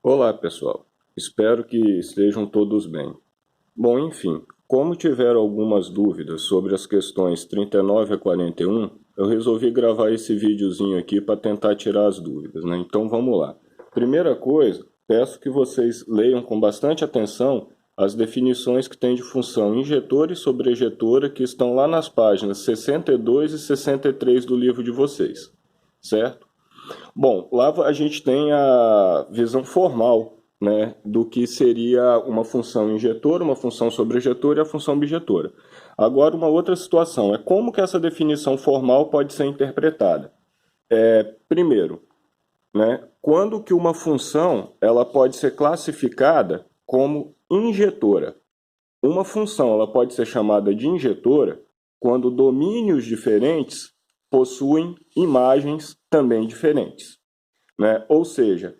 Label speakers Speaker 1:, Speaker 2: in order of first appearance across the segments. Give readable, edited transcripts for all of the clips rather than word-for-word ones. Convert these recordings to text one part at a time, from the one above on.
Speaker 1: Olá, pessoal. Espero que estejam todos bem. Bom, enfim, como tiveram algumas dúvidas sobre as questões 39 a 41, eu resolvi gravar esse videozinho aqui para tentar tirar as dúvidas, né? Então vamos lá. Primeira coisa, peço que vocês leiam com bastante atenção as definições que tem de função injetora e sobrejetora que estão lá nas páginas 62 e 63 do livro de vocês, certo? Bom, lá a gente tem a visão formal, né, do que seria uma função injetora, uma função sobrejetora e a função bijetora. Agora, uma outra situação é como que essa definição formal pode ser interpretada. Primeiro, né, quando que uma função ela pode ser classificada como injetora. Uma função ela pode ser chamada de injetora quando domínios diferentes possuem imagens também diferentes, né? Ou seja,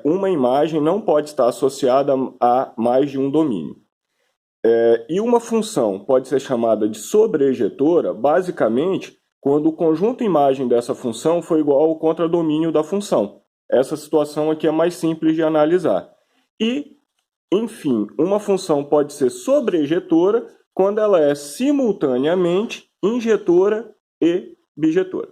Speaker 1: uma imagem não pode estar associada a mais de um domínio. E uma função pode ser chamada de sobrejetora, basicamente, quando o conjunto imagem dessa função for igual ao contradomínio da função. Essa situação aqui é mais simples de analisar. E, enfim, uma função pode ser sobrejetora quando ela é simultaneamente injetora e bijetora.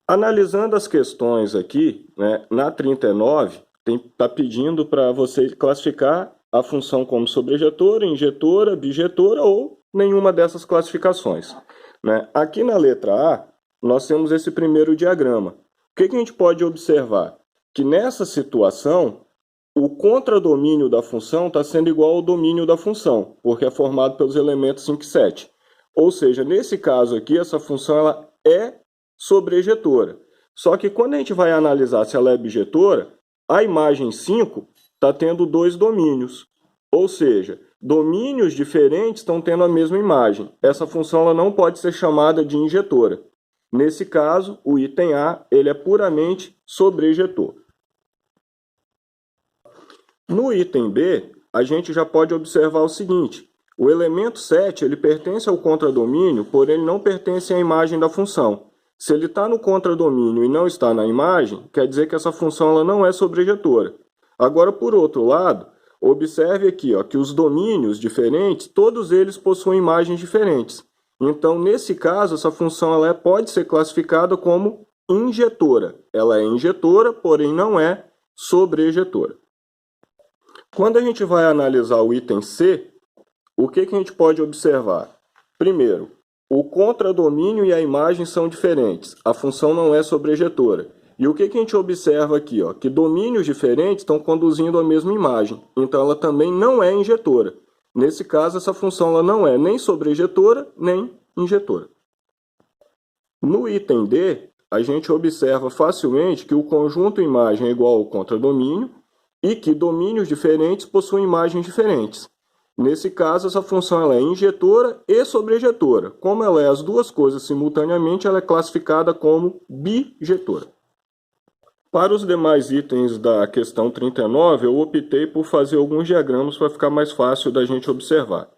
Speaker 1: Analisando as questões aqui, né, na 39, está pedindo para você classificar a função como sobrejetora, injetora, bijetora ou nenhuma dessas classificações, né? Aqui na letra A, nós temos esse primeiro diagrama. O que a gente pode observar? Que nessa situação, o contradomínio da função está sendo igual ao domínio da função, porque é formado pelos elementos 5 e 7. Ou seja, nesse caso aqui, essa função ela é sobrejetora. Só que quando a gente vai analisar se ela é bijetora, a imagem 5 está tendo dois domínios. Ou seja, domínios diferentes estão tendo a mesma imagem. Essa função ela não pode ser chamada de injetora. Nesse caso, o item A ele é puramente sobrejetor. No item B, a gente já pode observar o seguinte: o elemento 7 ele pertence ao contradomínio, porém ele não pertence à imagem da função. Se ele está no contradomínio e não está na imagem, quer dizer que essa função ela não é sobrejetora. Agora, por outro lado, observe aqui que os domínios diferentes, todos eles possuem imagens diferentes. Então, nesse caso, essa função ela pode ser classificada como injetora. Ela é injetora, porém não é sobrejetora. Quando a gente vai analisar o item C, o que a gente pode observar? Primeiro, o contradomínio e a imagem são diferentes. A função não é sobrejetora. E o que a gente observa aqui? Que domínios diferentes estão conduzindo a mesma imagem. Então, ela também não é injetora. Nesse caso, essa função ela não é nem sobrejetora, nem injetora. No item D, a gente observa facilmente que o conjunto imagem é igual ao contradomínio e que domínios diferentes possuem imagens diferentes. Nesse caso, essa função ela é injetora e sobrejetora. Como ela é as duas coisas simultaneamente, ela é classificada como bijetora. Para os demais itens da questão 39, eu optei por fazer alguns diagramas para ficar mais fácil da gente observar.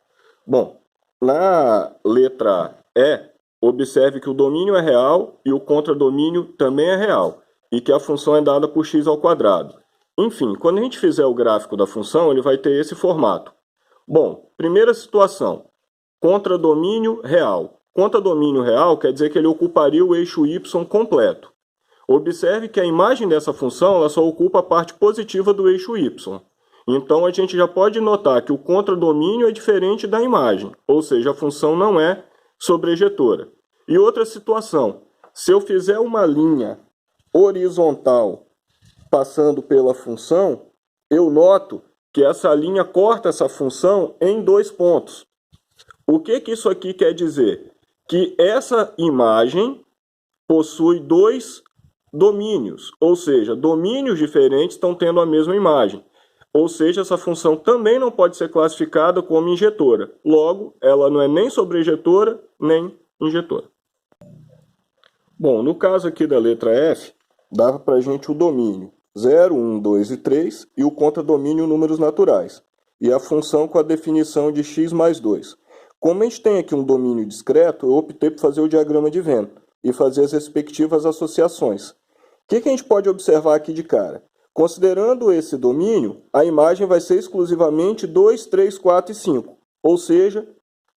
Speaker 1: Bom, na letra E, observe que o domínio é real e o contradomínio também é real, e que a função é dada por x ao quadrado. Enfim, quando a gente fizer o gráfico da função, ele vai ter esse formato. Bom, primeira situação, contradomínio real. Contradomínio real quer dizer que ele ocuparia o eixo y completo. Observe que a imagem dessa função ela só ocupa a parte positiva do eixo y. Então, a gente já pode notar que o contradomínio é diferente da imagem, ou seja, a função não é sobrejetora. E outra situação, se eu fizer uma linha horizontal passando pela função, eu noto que essa linha corta essa função em dois pontos. O que isso aqui quer dizer? Que essa imagem possui dois domínios, ou seja, domínios diferentes estão tendo a mesma imagem. Ou seja, essa função também não pode ser classificada como injetora. Logo, ela não é nem sobrejetora, nem injetora. Bom, no caso aqui da letra F, dava para a gente o domínio 0, 1, 2 e 3 e o contradomínio números naturais. E a função com a definição de x mais 2. Como a gente tem aqui um domínio discreto, eu optei por fazer o diagrama de Venn e fazer as respectivas associações. O que a gente pode observar aqui de cara? Considerando esse domínio, a imagem vai ser exclusivamente 2, 3, 4 e 5, ou seja,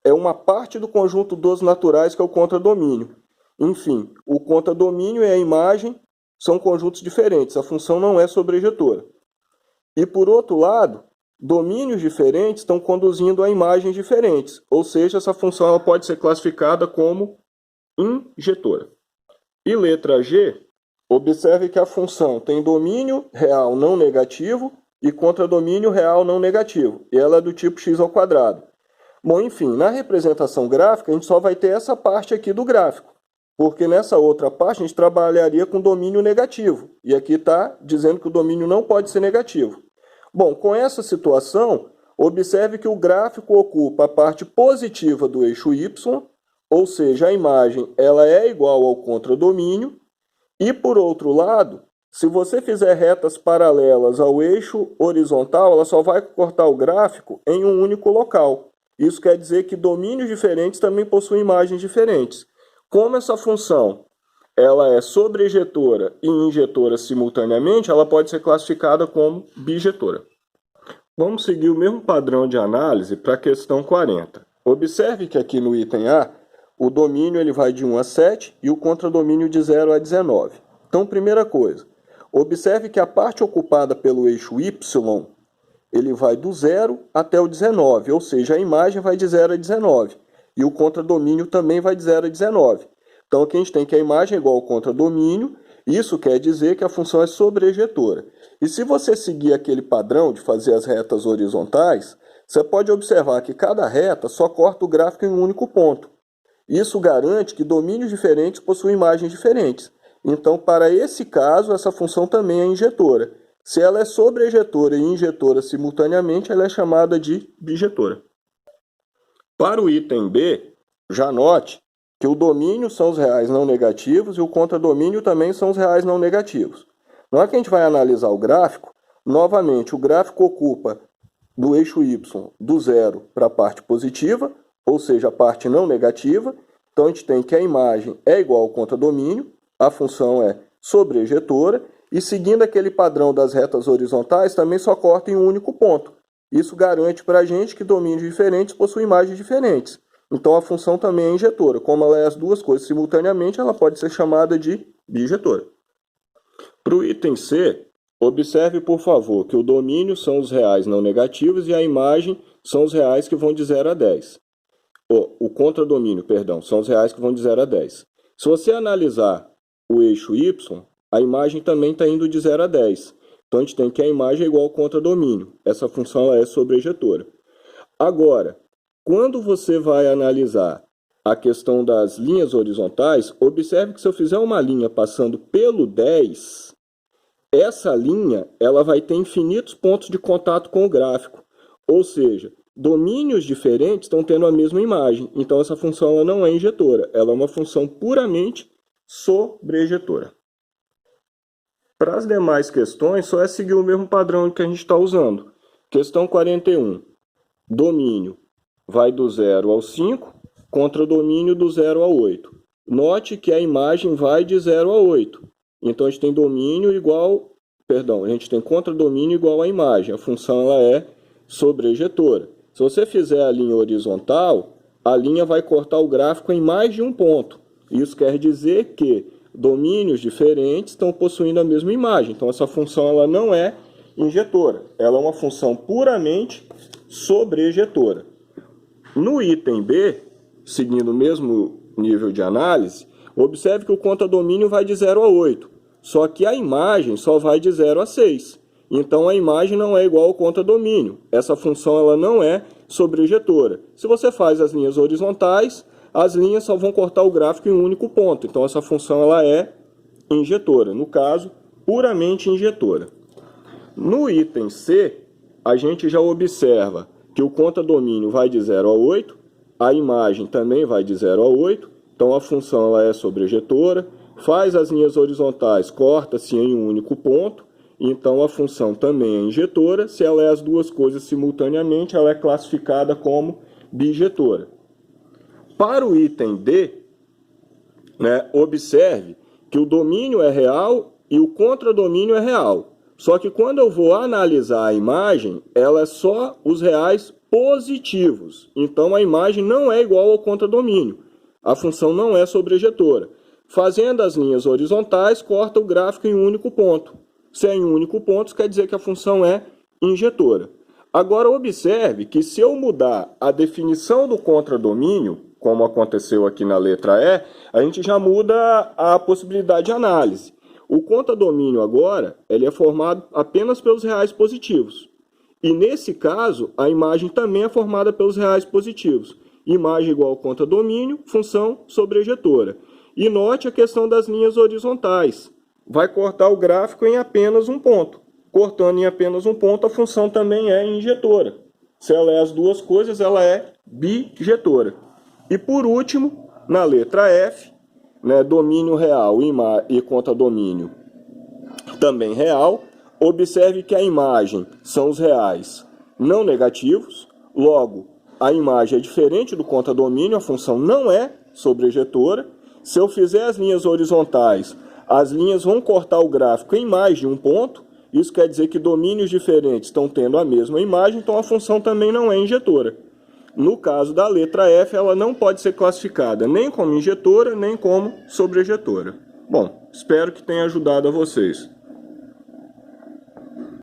Speaker 1: é uma parte do conjunto dos naturais que é o contradomínio. Enfim, o contradomínio e a imagem são conjuntos diferentes, a função não é sobrejetora. E por outro lado, domínios diferentes estão conduzindo a imagens diferentes, ou seja, essa função ela pode ser classificada como injetora. E letra G, observe que a função tem domínio real não negativo e contradomínio real não negativo, e ela é do tipo x ao quadrado. Bom, enfim, na representação gráfica, a gente só vai ter essa parte aqui do gráfico, porque nessa outra parte a gente trabalharia com domínio negativo, e aqui está dizendo que o domínio não pode ser negativo. Bom, com essa situação, observe que o gráfico ocupa a parte positiva do eixo y, ou seja, a imagem ela é igual ao contradomínio, e por outro lado, se você fizer retas paralelas ao eixo horizontal, ela só vai cortar o gráfico em um único local. Isso quer dizer que domínios diferentes também possuem imagens diferentes. Como essa função ela é sobrejetora e injetora simultaneamente, ela pode ser classificada como bijetora. Vamos seguir o mesmo padrão de análise para a questão 40. Observe que aqui no item A, o domínio ele vai de 1 a 7 e o contradomínio de 0 a 19. Então, primeira coisa, observe que a parte ocupada pelo eixo Y, ele vai do 0 até o 19, ou seja, a imagem vai de 0 a 19. E o contradomínio também vai de 0 a 19. Então, aqui a gente tem que a imagem é igual ao contradomínio, isso quer dizer que a função é sobrejetora. E se você seguir aquele padrão de fazer as retas horizontais, você pode observar que cada reta só corta o gráfico em um único ponto. Isso garante que domínios diferentes possuem imagens diferentes. Então, para esse caso, essa função também é injetora. Se ela é sobrejetora e injetora simultaneamente, ela é chamada de bijetora. Para o item B, já note que o domínio são os reais não negativos e o contradomínio também são os reais não negativos. Na hora que a gente vai analisar o gráfico, novamente o gráfico ocupa do eixo y do 0 para a parte positiva, ou seja, a parte não negativa. Então a gente tem que a imagem é igual ao contradomínio, a função é sobrejetora, e seguindo aquele padrão das retas horizontais, também só corta em um único ponto. Isso garante para a gente que domínios diferentes possuem imagens diferentes. Então a função também é injetora. Como ela é as duas coisas simultaneamente, ela pode ser chamada de bijetora. Para o item C, observe, por favor, que o domínio são os reais não negativos e a imagem são os reais que vão de 0 a 10. O contradomínio, perdão, são os reais que vão de 0 a 10. Se você analisar o eixo Y, a imagem também está indo de 0 a 10. Então a gente tem que a imagem é igual ao contradomínio. Essa função ela é sobrejetora. Agora, quando você vai analisar a questão das linhas horizontais, observe que se eu fizer uma linha passando pelo 10, essa linha ela vai ter infinitos pontos de contato com o gráfico. Ou seja, domínios diferentes estão tendo a mesma imagem. Então essa função ela não é injetora, ela é uma função puramente sobrejetora. Para as demais questões, só é seguir o mesmo padrão que a gente está usando. Questão 41. Domínio vai do 0 ao 5, contradomínio do 0 ao 8. Note que a imagem vai de 0 a 8. Então a gente tem domínio igual, a gente tem contradomínio igual à imagem. A função ela é sobrejetora. Se você fizer a linha horizontal, a linha vai cortar o gráfico em mais de um ponto. Isso quer dizer que domínios diferentes estão possuindo a mesma imagem. Então essa função ela não é injetora, ela é uma função puramente sobrejetora. No item B, seguindo o mesmo nível de análise, observe que o contradomínio vai de 0 a 8, só que a imagem só vai de 0 a 6. Então a imagem não é igual ao contradomínio. Essa função ela não é sobrejetora. Se você faz as linhas horizontais, as linhas só vão cortar o gráfico em um único ponto. Então essa função ela é injetora, no caso, puramente injetora. No item C, a gente já observa que o contradomínio vai de 0 a 8, a imagem também vai de 0 a 8, então a função ela é sobrejetora, faz as linhas horizontais, corta-se em um único ponto, então a função também é injetora. Se ela é as duas coisas simultaneamente, ela é classificada como bijetora. Para o item D, observe que o domínio é real e o contradomínio é real. Só que quando eu vou analisar a imagem, ela é só os reais positivos. Então a imagem não é igual ao contradomínio. A função não é sobrejetora. Fazendo as linhas horizontais, corta o gráfico em um único ponto. Se é em um único ponto, quer dizer que a função é injetora. Agora observe que se eu mudar a definição do contradomínio, como aconteceu aqui na letra E, a gente já muda a possibilidade de análise. O contradomínio agora ele é formado apenas pelos reais positivos. E nesse caso, a imagem também é formada pelos reais positivos. Imagem igual ao contradomínio, função sobrejetora. E note a questão das linhas horizontais. Vai cortar o gráfico em apenas um ponto. Cortando em apenas um ponto, a função também é injetora. Se ela é as duas coisas, ela é bijetora. E por último, na letra F, né, domínio real e contradomínio também real. Observe que a imagem são os reais não negativos. Logo, a imagem é diferente do contradomínio, a função não é sobrejetora. Se eu fizer as linhas horizontais, as linhas vão cortar o gráfico em mais de um ponto. Isso quer dizer que domínios diferentes estão tendo a mesma imagem, então a função também não é injetora. No caso da letra F, ela não pode ser classificada nem como injetora, nem como sobrejetora. Bom, espero que tenha ajudado a vocês.